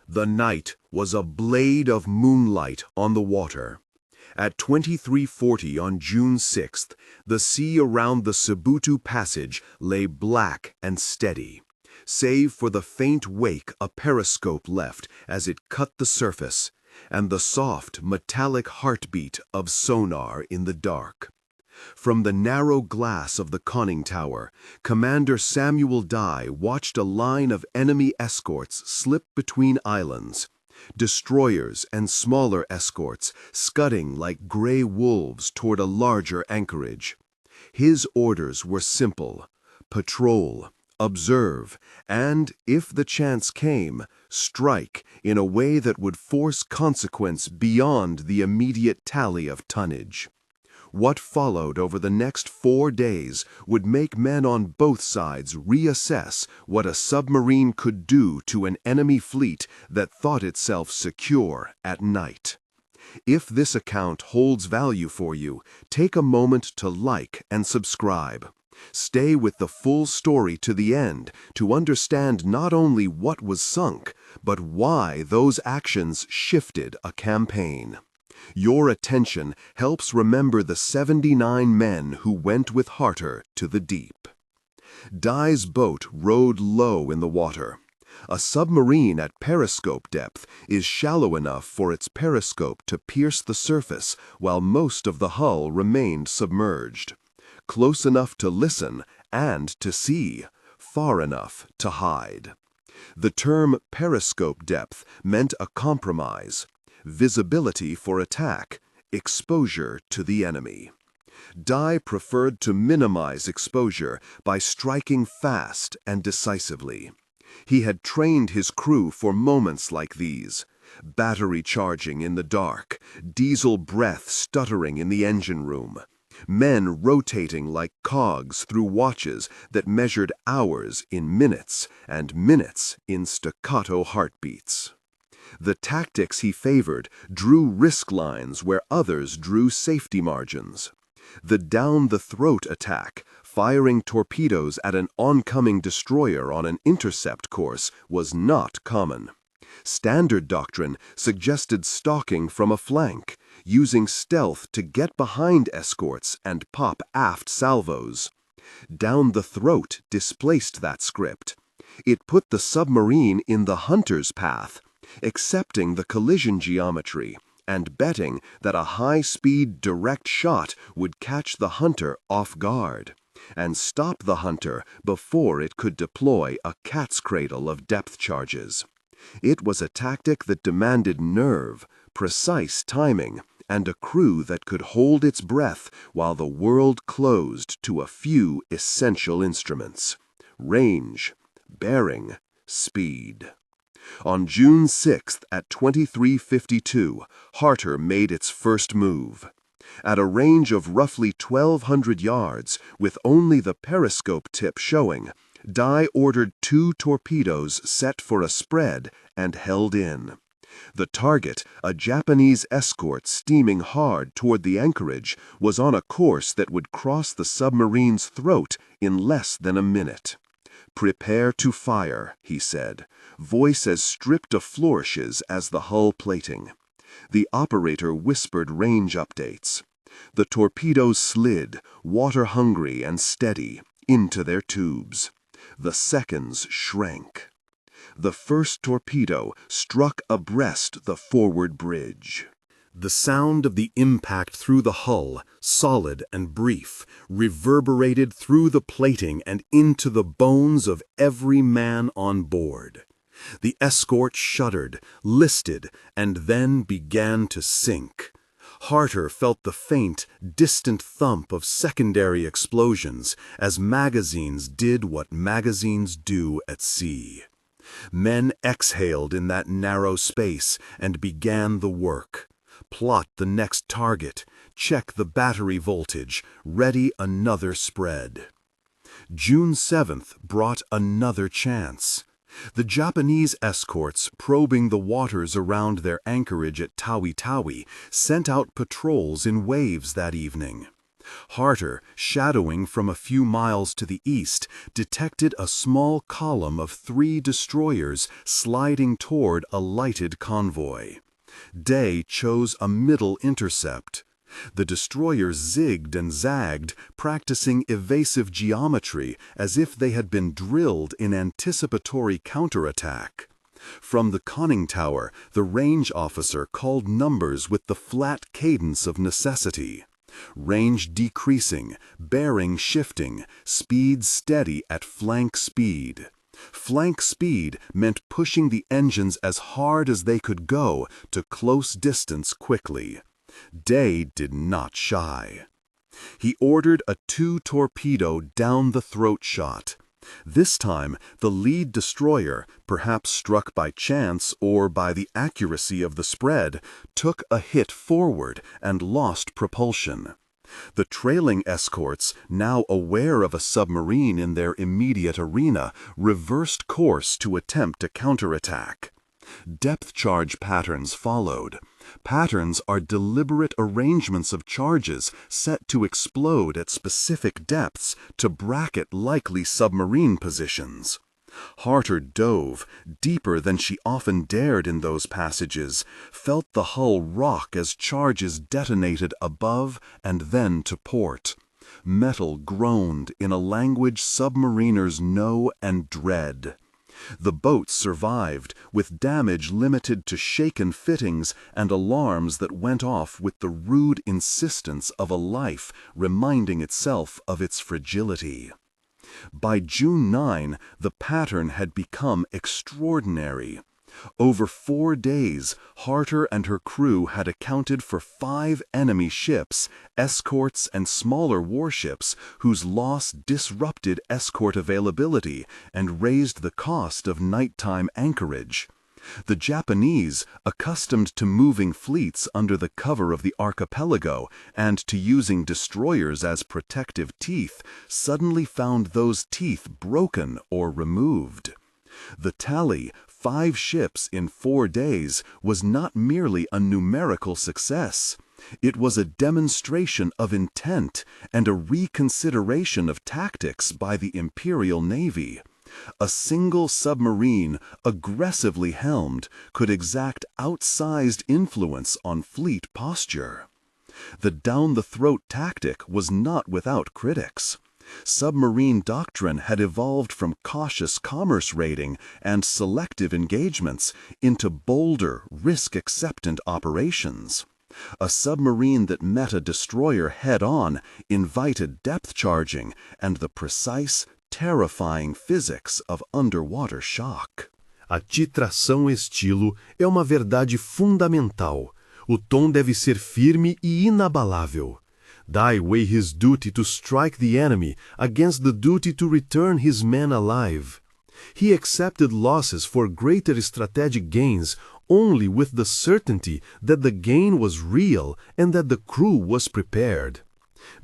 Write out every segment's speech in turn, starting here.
The night was a blade of moonlight on the water. At 23:40 on June 6th, the sea around the Cebutu Passage lay black and steady, save for the faint wake a periscope left as it cut the surface, and the soft, metallic heartbeat of sonar in the dark. From the narrow glass of the conning tower, Commander Samuel Dei watched a line of enemy escorts slip between islands, destroyers and smaller escorts scudding like gray wolves toward a larger anchorage. His orders were simple: patrol, observe, and, if the chance came, strike in a way that would force consequence beyond the immediate tally of tonnage. What followed over the next 4 days would make men on both sides reassess what a submarine could do to an enemy fleet that thought itself secure at night. If this account holds value for you, take a moment to like and subscribe. Stay with the full story to the end to understand not only what was sunk, but why those actions shifted a campaign. Your attention helps remember the 79 men who went with Harter to the deep. Dei's boat rode low in the water. A submarine at periscope depth is shallow enough for its periscope to pierce the surface while most of the hull remained submerged. Close enough to listen and to see, far enough to hide. The term periscope depth meant a compromise: visibility for attack, exposure to the enemy. Dei preferred to minimize exposure by striking fast and decisively. He had trained his crew for moments like these: battery charging in the dark, diesel breath stuttering in the engine room, men rotating like cogs through watches that measured hours in minutes and minutes in staccato heartbeats. The tactics he favored drew risk lines where others drew safety margins. The down-the-throat attack, firing torpedoes at an oncoming destroyer on an intercept course, was not common. Standard doctrine suggested stalking from a flank, using stealth to get behind escorts and pop aft salvos. Down the throat displaced that script. It put the submarine in the hunter's path, accepting the collision geometry and betting that a high-speed direct shot would catch the hunter off guard and stop the hunter before it could deploy a cat's cradle of depth charges. It was a tactic that demanded nerve, precise timing, and a crew that could hold its breath while the world closed to a few essential instruments: range, bearing, speed. On June 6th at 23:52, Harter made its first move. At a range of roughly 1,200 yards, with only the periscope tip showing, Dei ordered 2 torpedoes set for a spread and held in. The target, a Japanese escort steaming hard toward the anchorage, was on a course that would cross the submarine's throat in less than a minute. "Prepare to fire," he said, voice as stripped of flourishes as the hull plating. The operator whispered range updates. The torpedoes slid, water-hungry and steady, into their tubes. The seconds shrank. The first torpedo struck abreast the forward bridge. The sound of the impact through the hull, solid and brief, reverberated through the plating and into the bones of every man on board. The escort shuddered, listed, and then began to sink. Harter felt the faint, distant thump of secondary explosions as magazines did what magazines do at sea. Men exhaled in that narrow space and began the work. Plot the next target, check the battery voltage, ready another spread. June 7th brought another chance. The Japanese escorts probing the waters around their anchorage at Tawi-Tawi sent out patrols in waves that evening. Harter, shadowing from a few miles to the east, detected a small column of 3 destroyers sliding toward a lighted convoy. Dei chose a middle intercept. The destroyers zigged and zagged, practicing evasive geometry as if they had been drilled in anticipatory counterattack. From the conning tower, the range officer called numbers with the flat cadence of necessity. Range decreasing, bearing shifting, speed steady at flank speed. Flank speed meant pushing the engines as hard as they could go to close distance quickly. Dei did not shy. He ordered a 2-torpedo down-the-throat shot. This time, the lead destroyer, perhaps struck by chance or by the accuracy of the spread, took a hit forward and lost propulsion. The trailing escorts, now aware of a submarine in their immediate arena, reversed course to attempt a counterattack. Depth charge patterns followed. Patterns are deliberate arrangements of charges set to explode at specific depths to bracket likely submarine positions. Harter dove, deeper than she often dared in those passages, felt the hull rock as charges detonated above and then to port. Metal groaned in a language submariners know and dread. The boat survived, with damage limited to shaken fittings and alarms that went off with the rude insistence of a life reminding itself of its fragility. By June 9, the pattern had become extraordinary. Over 4 days, Harter and her crew had accounted for 5 enemy ships, escorts and smaller warships whose loss disrupted escort availability and raised the cost of nighttime anchorage. The Japanese, accustomed to moving fleets under the cover of the archipelago and to using destroyers as protective teeth, suddenly found those teeth broken or removed. The tally, 5 ships in 4 days, was not merely a numerical success. It was a demonstration of intent and a reconsideration of tactics by the Imperial Navy. A single submarine, aggressively helmed, could exact outsized influence on fleet posture. The down-the-throat tactic was not without critics. Submarine doctrine had evolved from cautious commerce raiding and selective engagements into bolder, risk-acceptant operations. A submarine that met a destroyer head-on invited depth charging and the precise, terrifying physics of underwater shock. A titração estilo é uma verdade fundamental. O tom deve ser firme e inabalável. Dei weighed his duty to strike the enemy against the duty to return his men alive. He accepted losses for greater strategic gains only with the certainty that the gain was real and that the crew was prepared.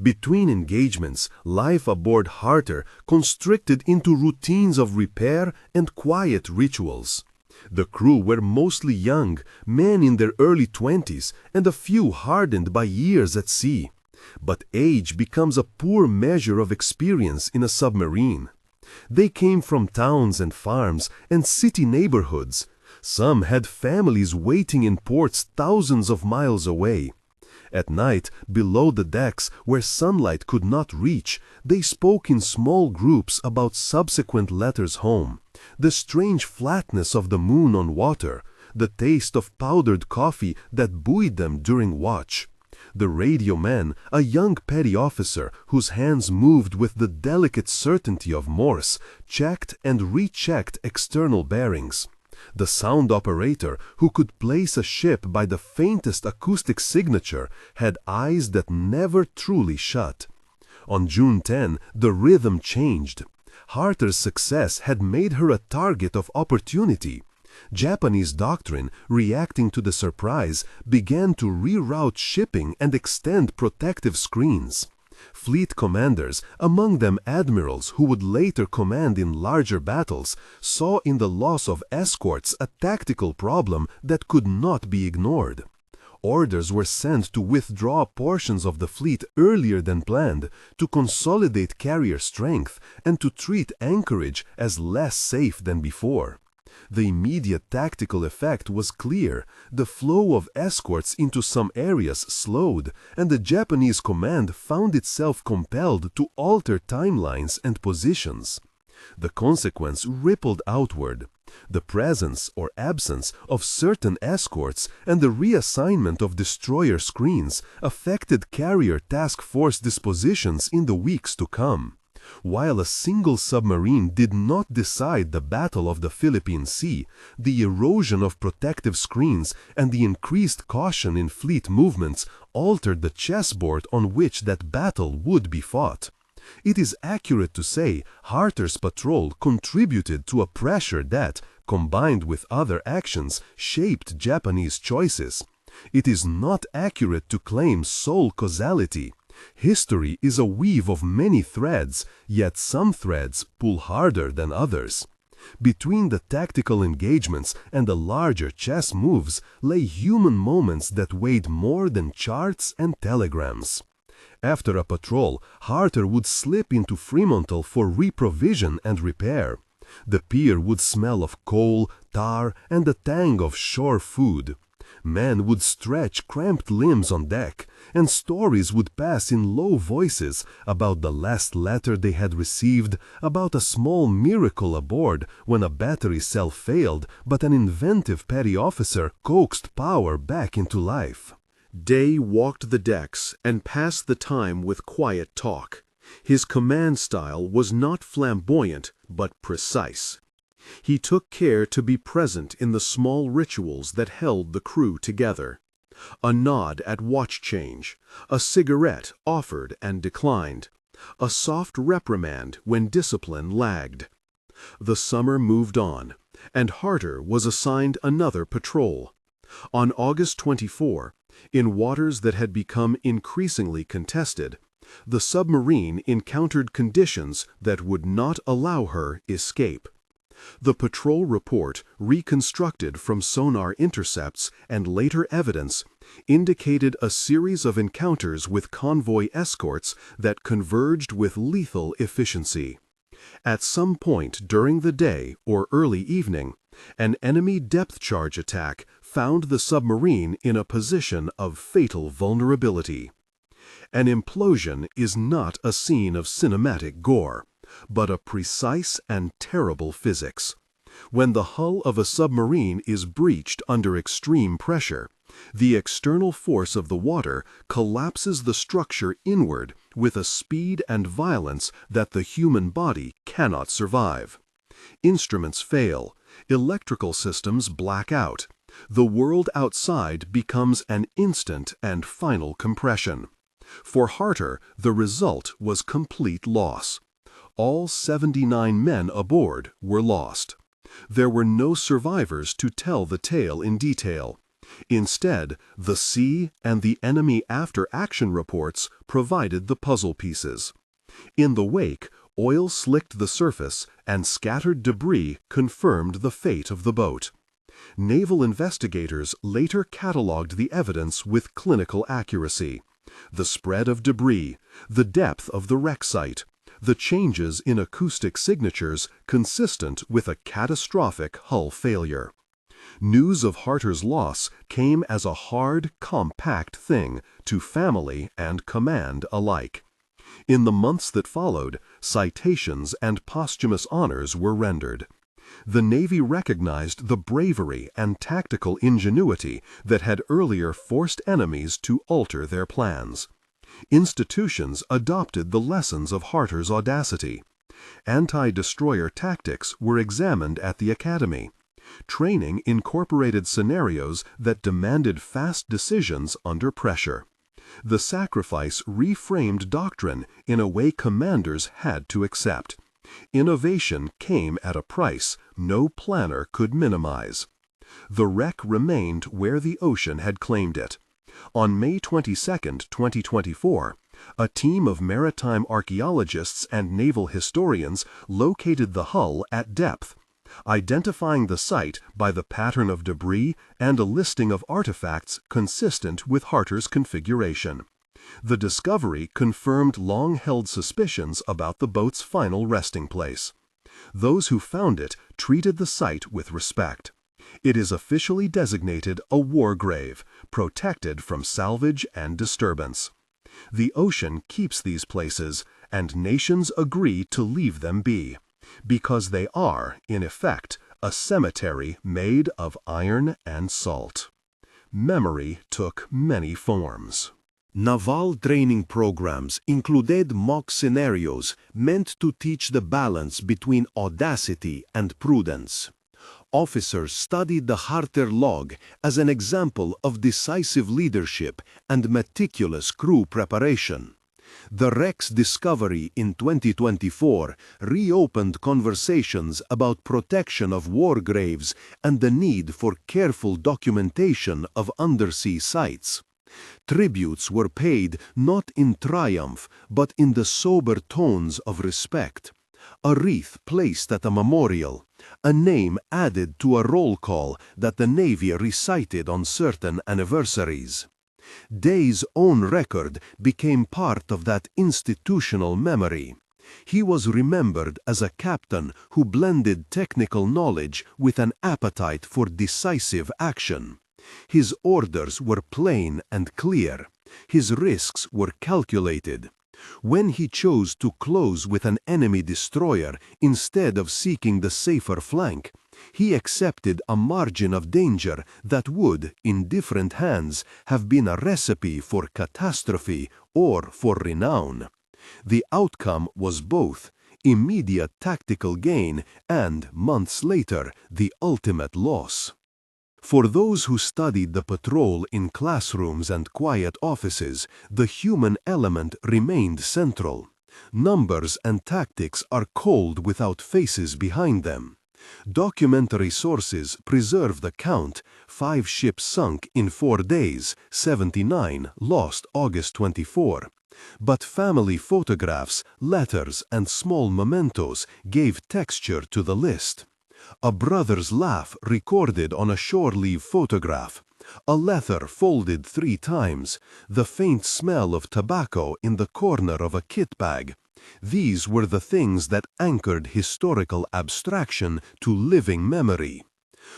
Between engagements, life aboard Harter constricted into routines of repair and quiet rituals. The crew were mostly young, men in their early 20s, and a few hardened by years at sea. But age becomes a poor measure of experience in a submarine. They came from towns and farms and city neighborhoods. Some had families waiting in ports thousands of miles away. At night, below the decks, where sunlight could not reach, they spoke in small groups about subsequent letters home, the strange flatness of the moon on water, the taste of powdered coffee that buoyed them during watch. The radio man, a young petty officer whose hands moved with the delicate certainty of Morse, checked and rechecked external bearings. The sound operator, who could place a ship by the faintest acoustic signature, had eyes that never truly shut. On June 10, the rhythm changed. Harter's success had made her a target of opportunity. Japanese doctrine, reacting to the surprise, began to reroute shipping and extend protective screens. Fleet commanders, among them admirals who would later command in larger battles, saw in the loss of escorts a tactical problem that could not be ignored. Orders were sent to withdraw portions of the fleet earlier than planned, to consolidate carrier strength, and to treat anchorage as less safe than before. The immediate tactical effect was clear. The flow of escorts into some areas slowed, and the Japanese command found itself compelled to alter timelines and positions. The consequence rippled outward. The presence or absence of certain escorts and the reassignment of destroyer screens affected carrier task force dispositions in the weeks to come. While a single submarine did not decide the Battle of the Philippine Sea, the erosion of protective screens and the increased caution in fleet movements altered the chessboard on which that battle would be fought. It is accurate to say Harter's patrol contributed to a pressure that, combined with other actions, shaped Japanese choices. It is not accurate to claim sole causality. History is a weave of many threads, yet some threads pull harder than others. Between the tactical engagements and the larger chess moves lay human moments that weighed more than charts and telegrams. After a patrol, Harter would slip into Fremantle for reprovision and repair. The pier would smell of coal, tar, and the tang of shore food. Men would stretch cramped limbs on deck, and stories would pass in low voices about the last letter they had received, about a small miracle aboard when a battery cell failed, but an inventive petty officer coaxed power back into life. Day walked the decks and passed the time with quiet talk. His command style was not flamboyant, but precise. He took care to be present in the small rituals that held the crew together. A nod at watch change, a cigarette offered and declined, a soft reprimand when discipline lagged. The summer moved on, and Harter was assigned another patrol. On August 24, in waters that had become increasingly contested, the submarine encountered conditions that would not allow her escape. The patrol report, reconstructed from sonar intercepts and later evidence, indicated a series of encounters with convoy escorts that converged with lethal efficiency. At some point during the day or early evening, an enemy depth charge attack found the submarine in a position of fatal vulnerability. An implosion is not a scene of cinematic gore, but a precise and terrible physics. When the hull of a submarine is breached under extreme pressure, the external force of the water collapses the structure inward with a speed and violence that the human body cannot survive. Instruments fail, electrical systems black out. The world outside becomes an instant and final compression. For Harter, the result was complete loss. All 79 men aboard were lost. There were no survivors to tell the tale in detail. Instead, the sea and the enemy after-action reports provided the puzzle pieces. In the wake, oil slicked the surface and scattered debris confirmed the fate of the boat. Naval investigators later catalogued the evidence with clinical accuracy. The spread of debris, the depth of the wreck site, the changes in acoustic signatures consistent with a catastrophic hull failure. News of Harter's loss came as a hard, compact thing to family and command alike. In the months that followed, citations and posthumous honors were rendered. The Navy recognized the bravery and tactical ingenuity that had earlier forced enemies to alter their plans. Institutions adopted the lessons of Harter's audacity. Anti-destroyer tactics were examined at the Academy. Training incorporated scenarios that demanded fast decisions under pressure. The sacrifice reframed doctrine in a way commanders had to accept. Innovation came at a price no planner could minimize. The wreck remained where the ocean had claimed it. On May 22, 2024, a team of maritime archaeologists and naval historians located the hull at depth. identifying the site by the pattern of debris and a listing of artifacts consistent with Harter's configuration. The discovery confirmed long-held suspicions about the boat's final resting place. Those who found it treated the site with respect. It is officially designated a war grave, protected from salvage and disturbance. The ocean keeps these places, and nations agree to leave them be, because they are, in effect, a cemetery made of iron and salt. Memory took many forms. Naval training programs included mock scenarios meant to teach the balance between audacity and prudence. Officers studied the Harter log as an example of decisive leadership and meticulous crew preparation. The wreck's discovery in 2024 reopened conversations about protection of war graves and the need for careful documentation of undersea sites. Tributes were paid not in triumph, but in the sober tones of respect. A wreath placed at a memorial, a name added to a roll call that the Navy recited on certain anniversaries. Dei's own record became part of that institutional memory. He was remembered as a captain who blended technical knowledge with an appetite for decisive action. His orders were plain and clear. His risks were calculated. When he chose to close with an enemy destroyer instead of seeking the safer flank, he accepted a margin of danger that would, in different hands, have been a recipe for catastrophe or for renown. The outcome was both immediate tactical gain and, months later, the ultimate loss. For those who studied the patrol in classrooms and quiet offices, the human element remained central. Numbers and tactics are cold without faces behind them. Documentary sources preserve the count: 5 ships sunk in 4 days, 79 lost August 24. But family photographs, letters, and small mementos gave texture to the list. A brother's laugh recorded on a shore leave photograph, a letter folded 3 times, the faint smell of tobacco in the corner of a kit bag. These were the things that anchored historical abstraction to living memory.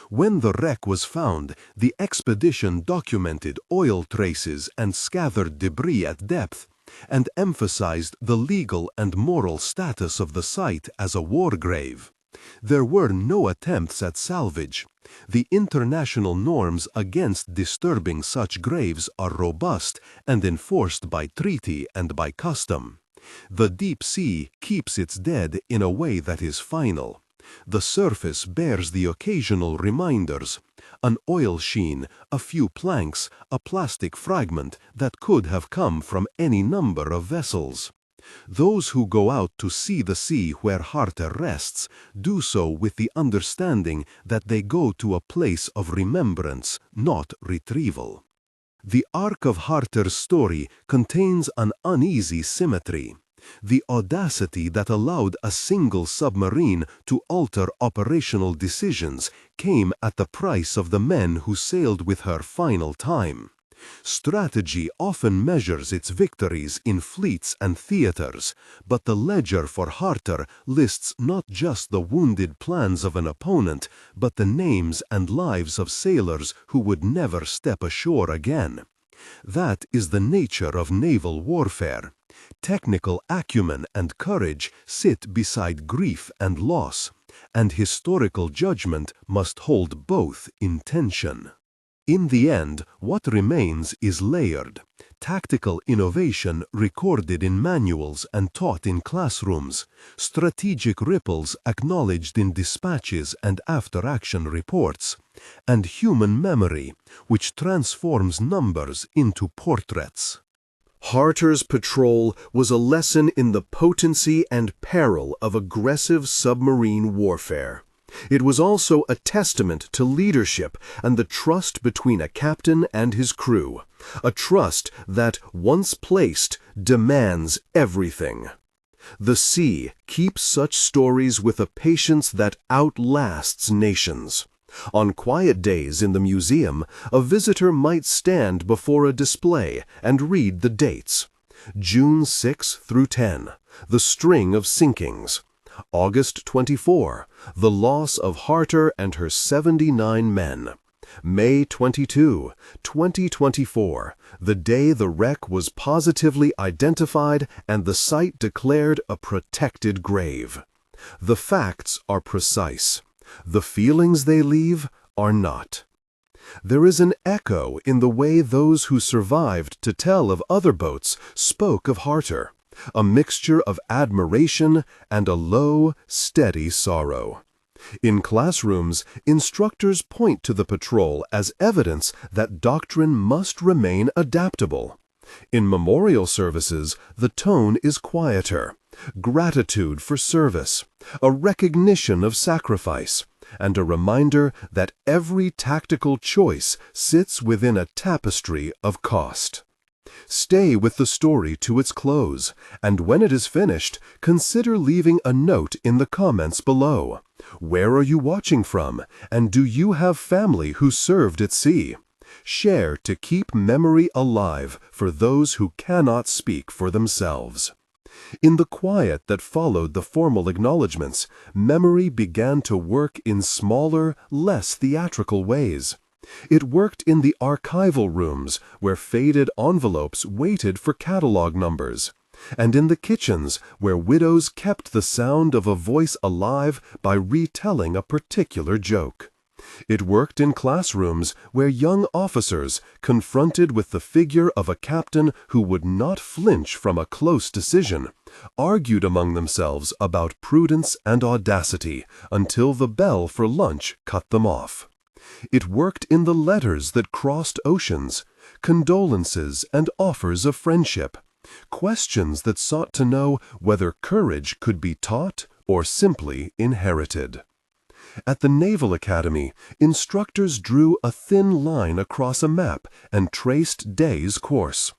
When the wreck was found, the expedition documented oil traces and scattered debris at depth, and emphasized the legal and moral status of the site as a war grave. There were no attempts at salvage. The international norms against disturbing such graves are robust and enforced by treaty and by custom. The deep sea keeps its dead in a way that is final. The surface bears the occasional reminders: an oil sheen, a few planks, a plastic fragment that could have come from any number of vessels. Those who go out to see the sea where Harter rests do so with the understanding that they go to a place of remembrance, not retrieval. The arc of Harter's story contains an uneasy symmetry. The audacity that allowed a single submarine to alter operational decisions came at the price of the men who sailed with her final time. Strategy often measures its victories in fleets and theaters, but the ledger for Harter lists not just the wounded plans of an opponent, but the names and lives of sailors who would never step ashore again. That is the nature of naval warfare. Technical acumen and courage sit beside grief and loss, and historical judgment must hold both in tension. In the end, what remains is layered. Tactical innovation recorded in manuals and taught in classrooms, strategic ripples acknowledged in dispatches and after-action reports, and human memory, which transforms numbers into portraits. Harter's patrol was a lesson in the potency and peril of aggressive submarine warfare. It was also a testament to leadership and the trust between a captain and his crew, a trust that, once placed, demands everything. The sea keeps such stories with a patience that outlasts nations. On quiet days in the museum, a visitor might stand before a display and read the dates. June 6 through 10, the string of sinkings. August 24, the loss of Harter and her 79 men. May 22, 2024, the day the wreck was positively identified and the site declared a protected grave. The facts are precise. The feelings they leave are not. There is an echo in the way those who survived to tell of other boats spoke of Harter, a mixture of admiration and a low, steady sorrow. In classrooms, instructors point to the patrol as evidence that doctrine must remain adaptable. In memorial services, the tone is quieter, gratitude for service, a recognition of sacrifice, and a reminder that every tactical choice sits within a tapestry of cost. Stay with the story to its close, and when it is finished, consider leaving a note in the comments below. Where are you watching from, and do you have family who served at sea? Share to keep memory alive for those who cannot speak for themselves. In the quiet that followed the formal acknowledgments, memory began to work in smaller, less theatrical ways. It worked in the archival rooms where faded envelopes waited for catalog numbers, and in the kitchens where widows kept the sound of a voice alive by retelling a particular joke. It worked in classrooms where young officers, confronted with the figure of a captain who would not flinch from a close decision, argued among themselves about prudence and audacity until the bell for lunch cut them off. It worked in the letters that crossed oceans, condolences and offers of friendship, questions that sought to know whether courage could be taught or simply inherited. At the Naval Academy, instructors drew a thin line across a map and traced Dei's course.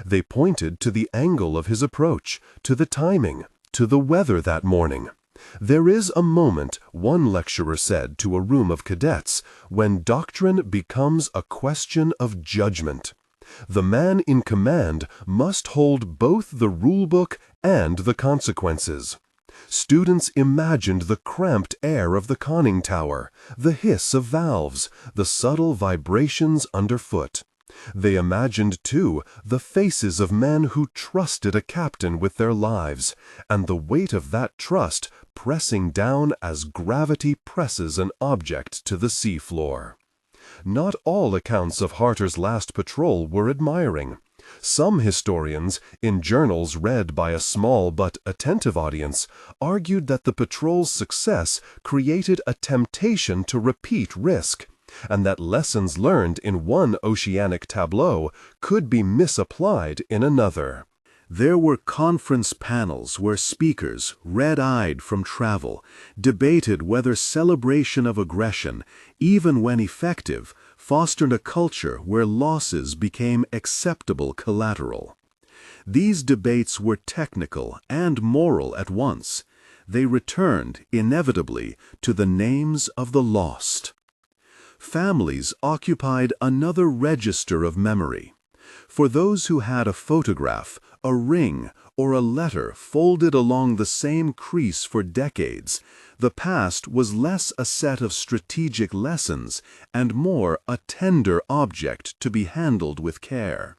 They pointed to the angle of his approach, to the timing, to the weather that morning. There is a moment, one lecturer said to a room of cadets, when doctrine becomes a question of judgment. The man in command must hold both the rulebook and the consequences. Students imagined the cramped air of the conning tower, the hiss of valves, the subtle vibrations underfoot. They imagined, too, the faces of men who trusted a captain with their lives, and the weight of that trust pressing down as gravity presses an object to the seafloor. Not all accounts of Harter's last patrol were admiring. Some historians, in journals read by a small but attentive audience, argued that the patrol's success created a temptation to repeat risk, and that lessons learned in one oceanic tableau could be misapplied in another. There were conference panels where speakers, red-eyed from travel, debated whether celebration of aggression, even when effective, fostered a culture where losses became acceptable collateral. These debates were technical and moral at once. They returned, inevitably, to the names of the lost. Families occupied another register of memory. For those who had a photograph, a ring, or a letter folded along the same crease for decades, the past was less a set of strategic lessons and more a tender object to be handled with care.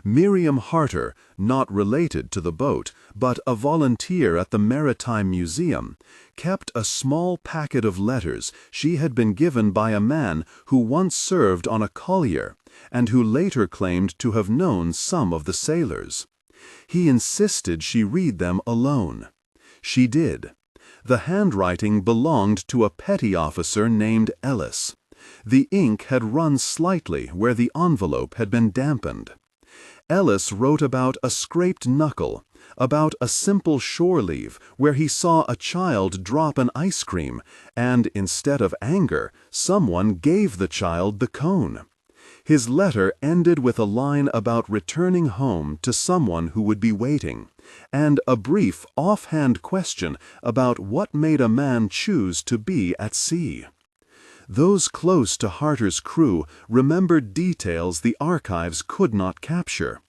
Miriam Harter, not related to the boat, but a volunteer at the Maritime Museum, kept a small packet of letters she had been given by a man who once served on a collier and who later claimed to have known some of the sailors. He insisted she read them alone. She did. The handwriting belonged to a petty officer named Ellis. The ink had run slightly where the envelope had been dampened. Ellis wrote about a scraped knuckle, about a simple shore leave where he saw a child drop an ice cream, and instead of anger, someone gave the child the cone. His letter ended with a line about returning home to someone who would be waiting, and a brief, offhand question about what made a man choose to be at sea. Those close to Harter's crew remembered details the archives could not capture.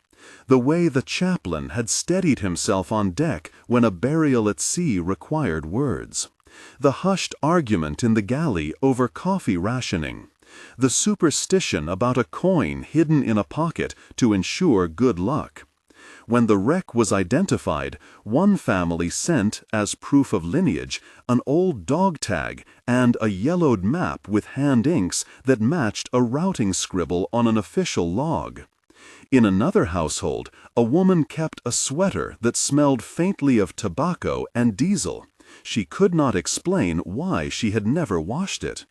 The way the chaplain had steadied himself on deck when a burial at sea required words. The hushed argument in the galley over coffee rationing. The superstition about a coin hidden in a pocket to ensure good luck. When the wreck was identified, one family sent, as proof of lineage, an old dog tag and a yellowed map with hand inks that matched a routing scribble on an official log. In another household, a woman kept a sweater that smelled faintly of tobacco and diesel. She could not explain why she had never washed it.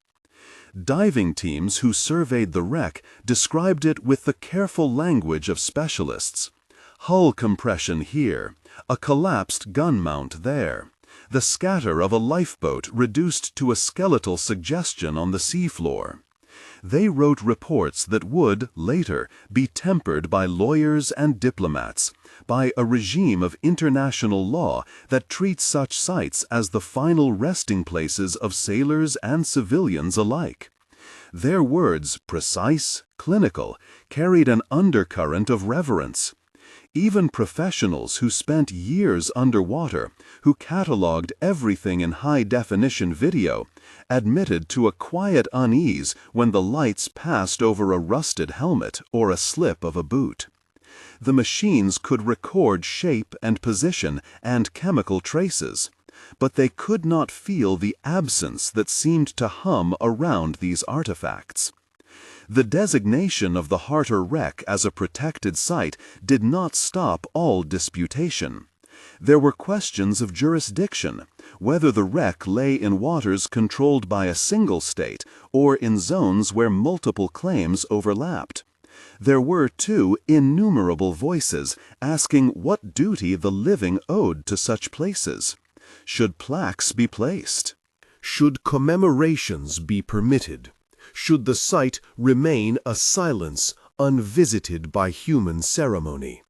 Diving teams who surveyed the wreck described it with the careful language of specialists. Hull compression here, a collapsed gun mount there, the scatter of a lifeboat reduced to a skeletal suggestion on the seafloor. They wrote reports that would, later, be tempered by lawyers and diplomats, by a regime of international law that treats such sites as the final resting places of sailors and civilians alike. Their words, precise, clinical, carried an undercurrent of reverence. Even professionals who spent years underwater, who catalogued everything in high-definition video, admitted to a quiet unease when the lights passed over a rusted helmet or a slip of a boot. The machines could record shape and position and chemical traces, but they could not feel the absence that seemed to hum around these artifacts. The designation of the Harter wreck as a protected site did not stop all disputation. There were questions of jurisdiction, whether the wreck lay in waters controlled by a single state or in zones where multiple claims overlapped. There were, too, innumerable voices asking what duty the living owed to such places. Should plaques be placed? Should commemorations be permitted? Should the site remain a silence unvisited by human ceremony?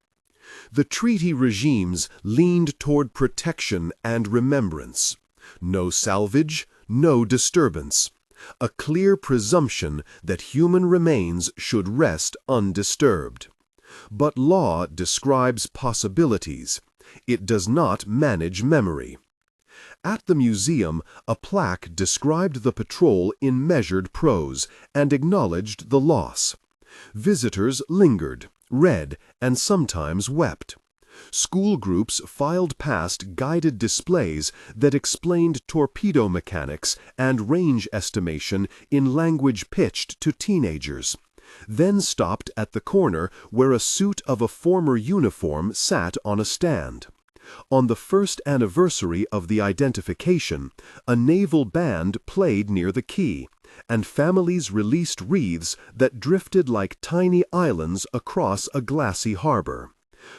The treaty regimes leaned toward protection and remembrance. No salvage, no disturbance. A clear presumption that human remains should rest undisturbed. But law describes possibilities. It does not manage memory. At the museum, a plaque described the patrol in measured prose and acknowledged the loss. Visitors lingered, read, and sometimes wept. School groups filed past guided displays that explained torpedo mechanics and range estimation in language pitched to teenagers, then stopped at the corner where a suit of a former uniform sat on a stand. On the first anniversary of the identification, a naval band played near the quay, and families released wreaths that drifted like tiny islands across a glassy harbor.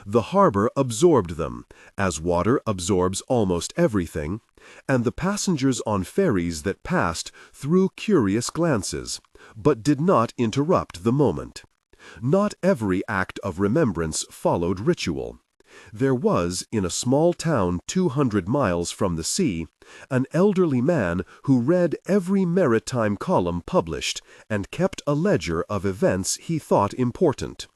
The harbor absorbed them, as water absorbs almost everything, and the passengers on ferries that passed threw curious glances, but did not interrupt the moment. Not every act of remembrance followed ritual. There was, in a small town 200 miles from the sea, an elderly man who read every maritime column published and kept a ledger of events he thought important.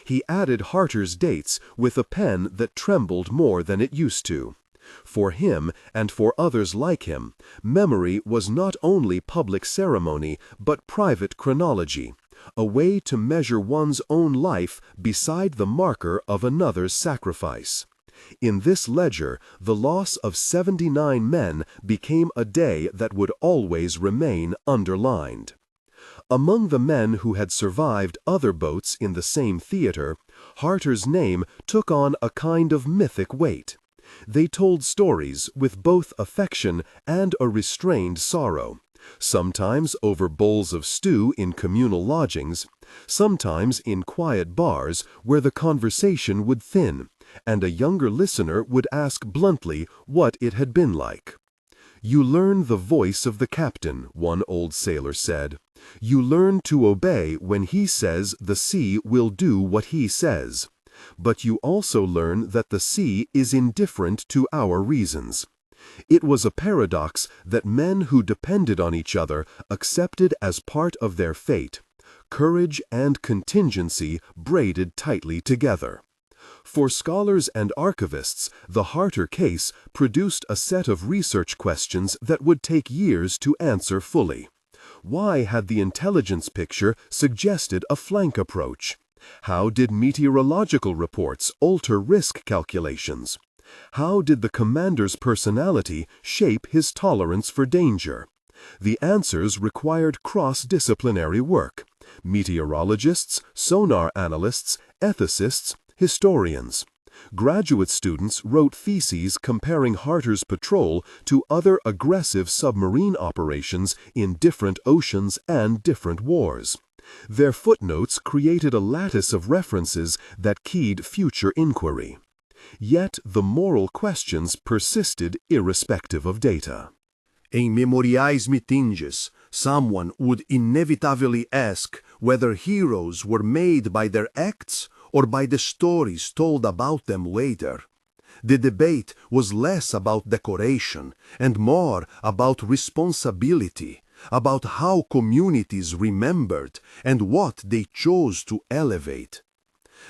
He added Harter's dates with a pen that trembled more than it used to. For him, and for others like him, memory was not only public ceremony but private chronology, a way to measure one's own life beside the marker of another's sacrifice. In this ledger, the loss of 79 men became a day that would always remain underlined. Among the men who had survived other boats in the same theater, Harter's name took on a kind of mythic weight. They told stories with both affection and a restrained sorrow, sometimes over bowls of stew in communal lodgings, sometimes in quiet bars where the conversation would thin, and a younger listener would ask bluntly what it had been like. "You learn the voice of the captain," one old sailor said. You learn to obey when he says the sea will do what he says. But you also learn that the sea is indifferent to our reasons. It was a paradox that men who depended on each other accepted as part of their fate, courage and contingency braided tightly together. For scholars and archivists, the Harter case produced a set of research questions that would take years to answer fully. Why had the intelligence picture suggested a flank approach? How did meteorological reports alter risk calculations? How did the commander's personality shape his tolerance for danger? The answers required cross-disciplinary work: meteorologists, sonar analysts, ethicists, historians. Graduate students wrote theses comparing Harter's patrol to other aggressive submarine operations in different oceans and different wars. Their footnotes created a lattice of references that keyed future inquiry. Yet the moral questions persisted irrespective of data. Em memoriais mitinges, someone would inevitably ask whether heroes were made by their acts or by the stories told about them later. The debate was less about decoration and more about responsibility, about how communities remembered and what they chose to elevate.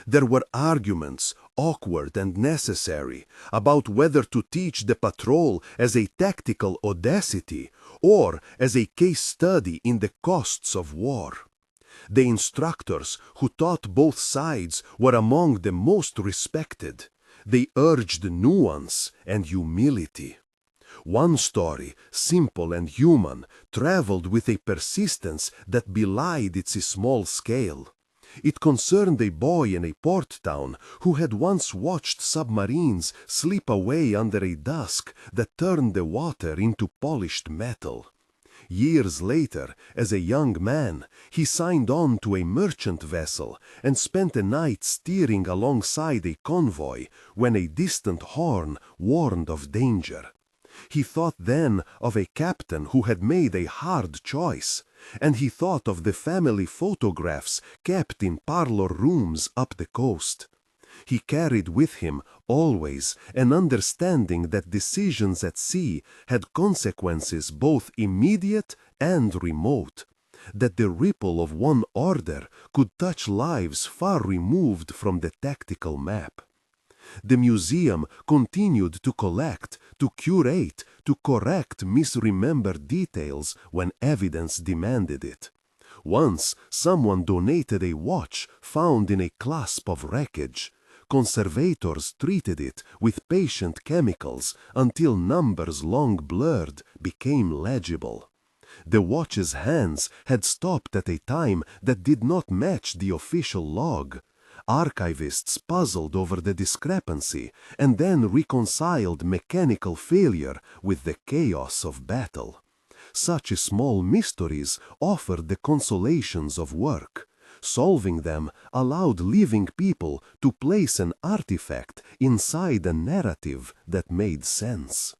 There were arguments, awkward and necessary, about whether to teach the patrol as a tactical audacity or as a case study in the costs of war. The instructors who taught both sides were among the most respected. They urged nuance and humility. One story, simple and human, traveled with a persistence that belied its small scale. It concerned a boy in a port town who had once watched submarines slip away under a dusk that turned the water into polished metal. Years later, as a young man, he signed on to a merchant vessel and spent a night steering alongside a convoy when a distant horn warned of danger. He thought then of a captain who had made a hard choice, and he thought of the family photographs kept in parlor rooms up the coast. He carried with him always an understanding that decisions at sea had consequences both immediate and remote, that the ripple of one order could touch lives far removed from the tactical map. The museum continued to collect, to curate, to correct misremembered details when evidence demanded it. Once, someone donated a watch found in a clasp of wreckage. Conservators treated it with patient chemicals until numbers long blurred became legible. The watch's hands had stopped at a time that did not match the official log. Archivists puzzled over the discrepancy and then reconciled mechanical failure with the chaos of battle. Such small mysteries offered the consolations of work. Solving them allowed living people to place an artifact inside a narrative that made sense.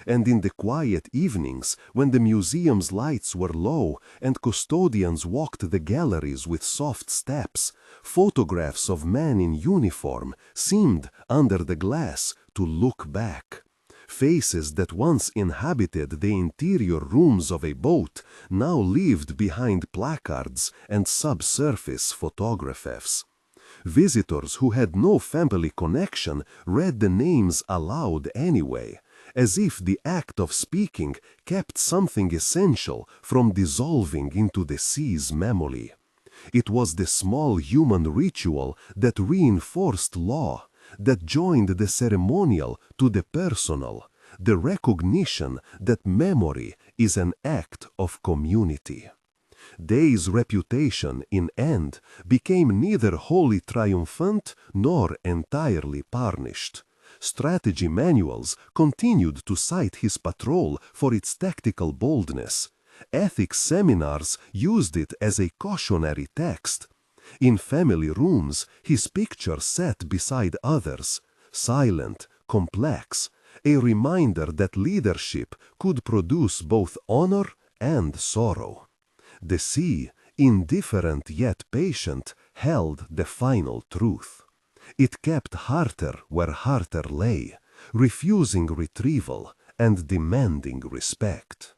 And in the quiet evenings, when the museum's lights were low and custodians walked the galleries with soft steps, photographs of men in uniform seemed, under the glass, to look back. Faces that once inhabited the interior rooms of a boat now lived behind placards and subsurface photographs. Visitors who had no family connection read the names aloud anyway, as if the act of speaking kept something essential from dissolving into the sea's memory. It was the small human ritual that reinforced law, that joined the ceremonial to the personal, the recognition that memory is an act of community. Dei's reputation, in end, became neither wholly triumphant nor entirely tarnished. Strategy manuals continued to cite his patrol for its tactical boldness. Ethics seminars used it as a cautionary text. In family rooms, his picture sat beside others, silent, complex, a reminder that leadership could produce both honor and sorrow. The sea, indifferent yet patient, held the final truth. It kept Harter where Harter lay, refusing retrieval and demanding respect.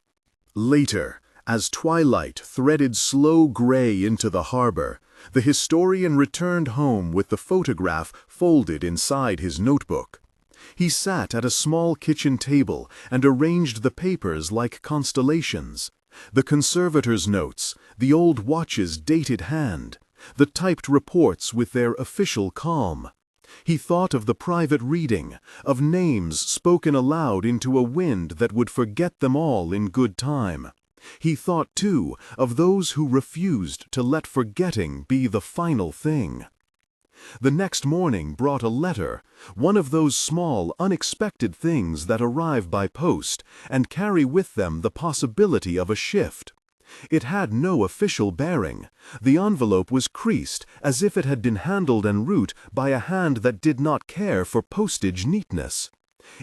Later, as twilight threaded slow gray into the harbor, the historian returned home with the photograph folded inside his notebook. He sat at a small kitchen table and arranged the papers like constellations. The conservator's notes, the old watch's dated hand, the typed reports with their official calm. He thought of the private reading, of names spoken aloud into a wind that would forget them all in good time. He thought, too, of those who refused to let forgetting be the final thing. The next morning brought a letter, one of those small, unexpected things that arrive by post and carry with them the possibility of a shift. It had no official bearing. The envelope was creased as if it had been handled en route by a hand that did not care for postage neatness.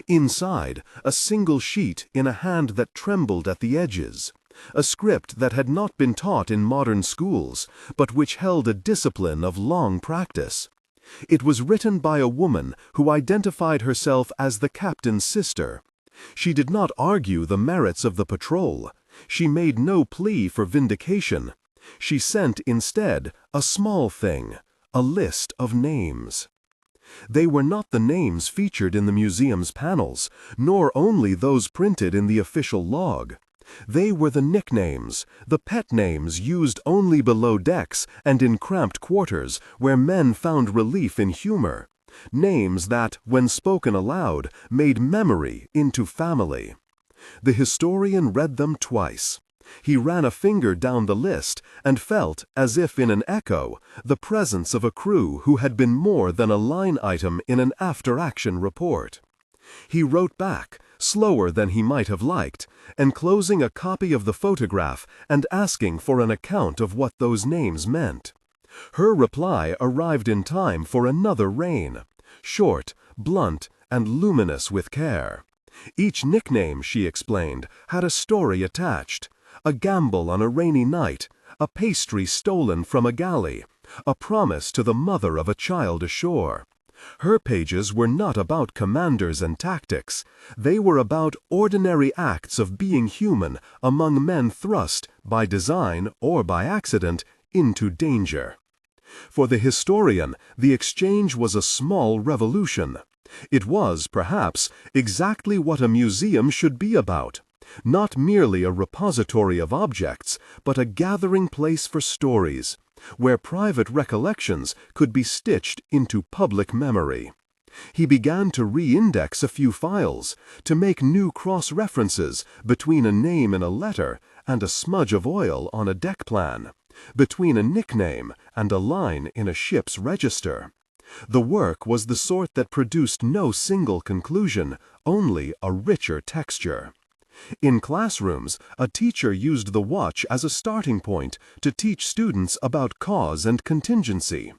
Inside, a single sheet in a hand that trembled at the edges. A script that had not been taught in modern schools, but which held a discipline of long practice. It was written by a woman who identified herself as the captain's sister. She did not argue the merits of the patrol. She made no plea for vindication. She sent instead a small thing, a list of names. They were not the names featured in the museum's panels, nor only those printed in the official log. They were the nicknames, the pet names used only below decks and in cramped quarters where men found relief in humor. Names that, when spoken aloud, made memory into family. The historian read them twice. He ran a finger down the list and felt, as if in an echo, the presence of a crew who had been more than a line item in an after-action report. He wrote back, slower than he might have liked, enclosing a copy of the photograph and asking for an account of what those names meant. Her reply arrived in time for another rain, short, blunt, and luminous with care. Each nickname, she explained, had a story attached. A gamble on a rainy night, a pastry stolen from a galley, a promise to the mother of a child ashore. Her pages were not about commanders and tactics. They were about ordinary acts of being human among men thrust, by design or by accident, into danger. For the historian, the exchange was a small revolution. It was, perhaps, exactly what a museum should be about. Not merely a repository of objects, but a gathering place for stories, where private recollections could be stitched into public memory. He began to re-index a few files, to make new cross-references between a name in a letter and a smudge of oil on a deck plan, between a nickname and a line in a ship's register. The work was the sort that produced no single conclusion, only a richer texture. In classrooms, a teacher used the watch as a starting point to teach students about cause and contingency.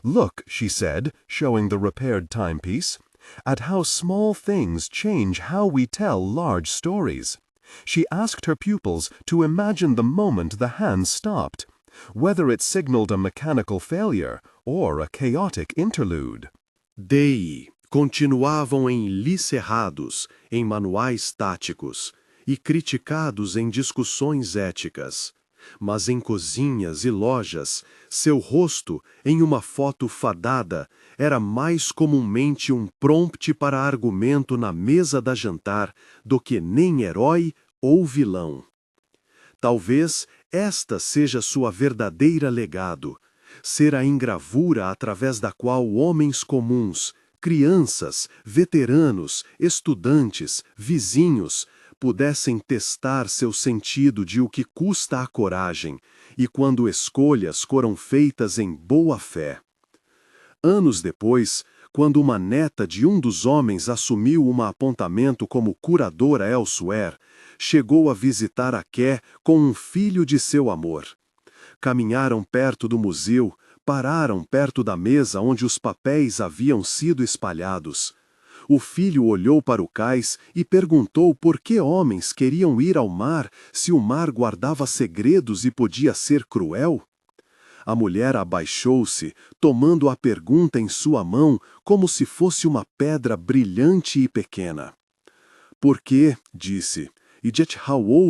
Look, she said, showing the repaired timepiece, at how small things change how we tell large stories. She asked her pupils to imagine the moment the hands stopped, whether it signaled a mechanical failure or a chaotic interlude. Dei continuavam em li cerrados, em manuais táticos, e criticados em discussões éticas. Mas em cozinhas e lojas, seu rosto, em uma foto fadada, era mais comumente um prompt para argumento na mesa da jantar do que nem herói ou vilão. Talvez esta seja sua verdadeira legado, ser a engravura através da qual homens comuns, crianças, veteranos, estudantes, vizinhos, pudessem testar seu sentido de o que custa a coragem e quando escolhas foram feitas em boa fé. Anos depois, quando uma neta de um dos homens assumiu um apontamento como curadora elsewhere, chegou a visitar a Ké com um filho de seu amor. Caminharam perto do museu, pararam perto da mesa onde os papéis haviam sido espalhados. O filho olhou para o cais e perguntou por que homens queriam ir ao mar se o mar guardava segredos e podia ser cruel. A mulher abaixou-se, tomando a pergunta em sua mão como se fosse uma pedra brilhante e pequena. Porque, disse, Ijet Hawou